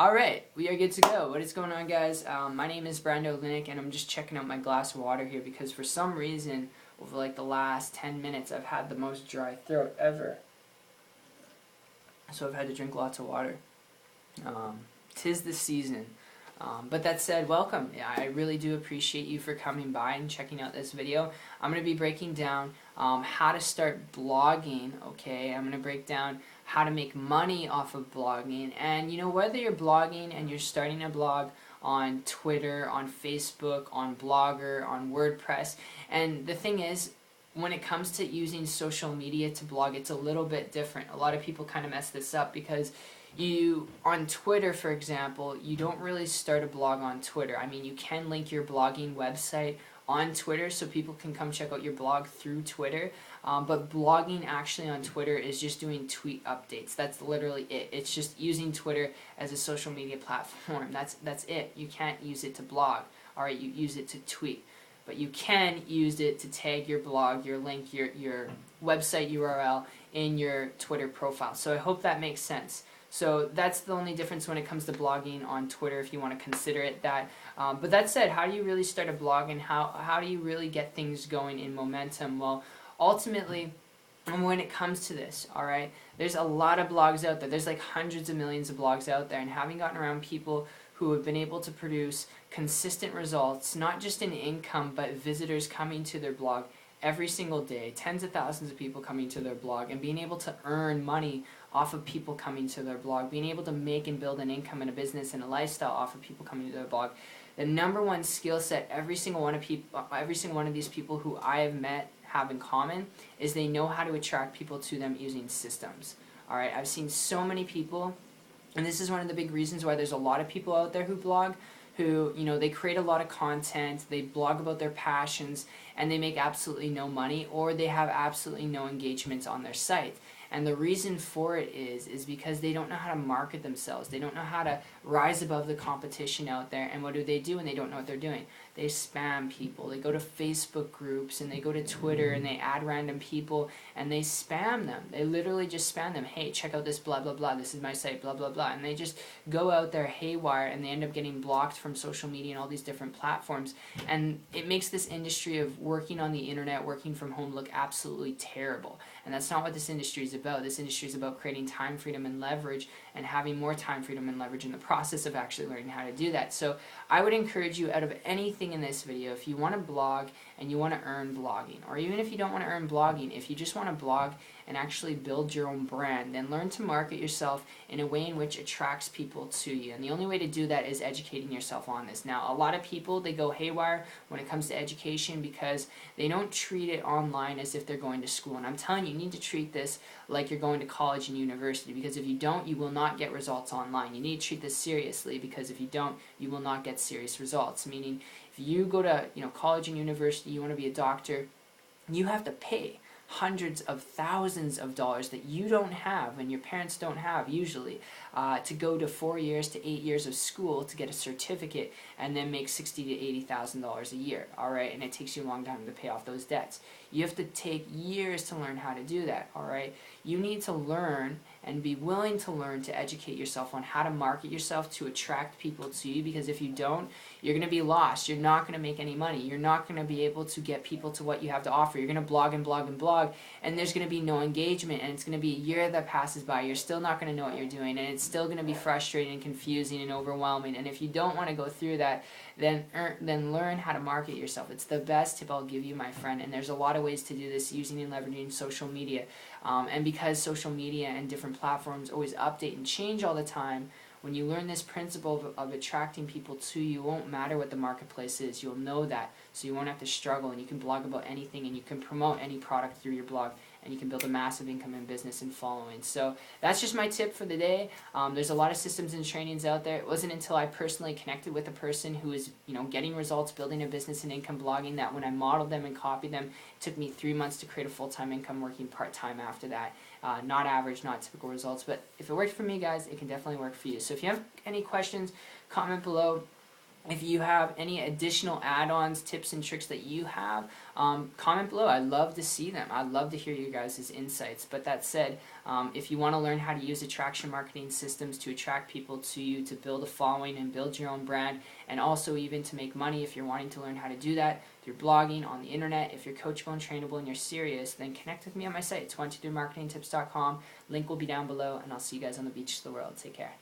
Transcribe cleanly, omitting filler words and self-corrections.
Alright, we are good to go. What is going on, guys? My name is Brando Linick, and I'm just checking out my glass of water here because for some reason, over like the last 10 minutes, I've had the most dry throat ever. So I've had to drink lots of water. 'Tis the season. But that said, welcome. Yeah, I really do appreciate you for coming by and checking out this video. I'm going to be breaking down how to start blogging, okay? I'm going to break down how to make money off of blogging. And, you know, whether you're blogging and you're starting a blog on Twitter, on Facebook, on Blogger, on WordPress, and the thing is, when it comes to using social media to blog, it's a little bit different. A lot of people kind of mess this up because on Twitter, for example, you don't really start a blog on Twitter. I mean, you can link your blogging website on Twitter so people can come check out your blog through Twitter, but blogging actually on Twitter is just doing tweet updates. That's literally it. It's just using Twitter as a social media platform. That's it. You can't use it to blog. Alright, you use it to tweet. But you can use it to tag your blog, your link, your website URL in your Twitter profile. So I hope that makes sense. So that's the only difference when it comes to blogging on Twitter, if you want to consider it that. But that said, how do you really start a blog, and how do you really get things going in momentum? Well, ultimately, when it comes to this, alright, there's a lot of blogs out there. There's like hundreds of millions of blogs out there, and having gotten around people who have been able to produce consistent results, not just in income, but visitors coming to their blog every single day, tens of thousands of people coming to their blog, and being able to earn money off of people coming to their blog, being able to make and build an income and a business and a lifestyle off of people coming to their blog. The number one skill set every single one of these people who I have met have in common is they know how to attract people to them using systems. Alright, I've seen so many people, and this is one of the big reasons why there's a lot of people out there who blog, who, you know, they create a lot of content, they blog about their passions, and they make absolutely no money, or they have absolutely no engagement on their site. And the reason for it is because they don't know how to market themselves. They don't know how to rise above the competition out there. And what do they do when they don't know what they're doing? They spam people. They go to Facebook groups, and they go to Twitter, and they add random people, and they spam them. They literally just spam them. Hey, check out this blah, blah, blah. This is my site, blah, blah, blah. And they just go out there haywire, and they end up getting blocked from social media and all these different platforms. And it makes this industry of working on the internet, working from home, look absolutely terrible. And that's not what this industry is about. This industry is about creating time freedom and leverage, and having more time freedom and leverage in the process of actually learning how to do that. So I would encourage you, out of anything in this video, if you want to blog and you want to earn blogging, or even if you don't want to earn blogging, if you just want to blog and actually build your own brand, then learn to market yourself in a way in which attracts people to you. And the only way to do that is educating yourself on this. Now, a lot of people, they go haywire when it comes to education because they don't treat it online as if they're going to school. And I'm telling you, you need to treat this like you're going to college and university, because if you don't, you will not get results online. You need to treat this seriously, because if you don't, you will not get serious results. Meaning, if you go to college and university, you want to be a doctor, you have to pay hundreds of thousands of dollars that you don't have and your parents don't have usually to go to 4 years to 8 years of school to get a certificate and then make $60,000 to $80,000 a year. Alright, and it takes you a long time to pay off those debts. You have to take years to learn how to do that. Alright, you need to learn and be willing to learn to educate yourself on how to market yourself to attract people to you, because if you don't, you're going to be lost. You're not going to make any money. You're not going to be able to get people to what you have to offer. You're going to blog and blog and blog, and there's going to be no engagement, and it's going to be a year that passes by. You're still not going to know what you're doing, and it's still going to be frustrating and confusing and overwhelming. And if you don't want to go through that, then learn how to market yourself. It's the best tip I'll give you, my friend, and there's a lot of ways to do this using and leveraging social media. And because social media and different platforms always update and change all the time, when you learn this principle of attracting people to you, it won't matter what the marketplace is. You'll know that, so you won't have to struggle, and you can blog about anything, and you can promote any product through your blog, and you can build a massive income and business and following. So that's just my tip for the day. There's a lot of systems and trainings out there. It wasn't until I personally connected with a person who is getting results, building a business and income blogging, that when I modeled them and copied them, it took me 3 months to create a full-time income working part-time after that. Not average, not typical results, but if it worked for me, guys, it can definitely work for you. So if you have any questions, comment below. If you have any additional add-ons, tips, and tricks that you have, comment below. I'd love to see them. I'd love to hear you guys' insights. But that said, if you want to learn how to use attraction marketing systems to attract people to you, to build a following and build your own brand, and also even to make money if you're wanting to learn how to do that through blogging, on the internet, if you're coachable and trainable and you're serious, then connect with me on my site. It's 123marketingtips.com. Link will be down below, and I'll see you guys on the beach of the world. Take care.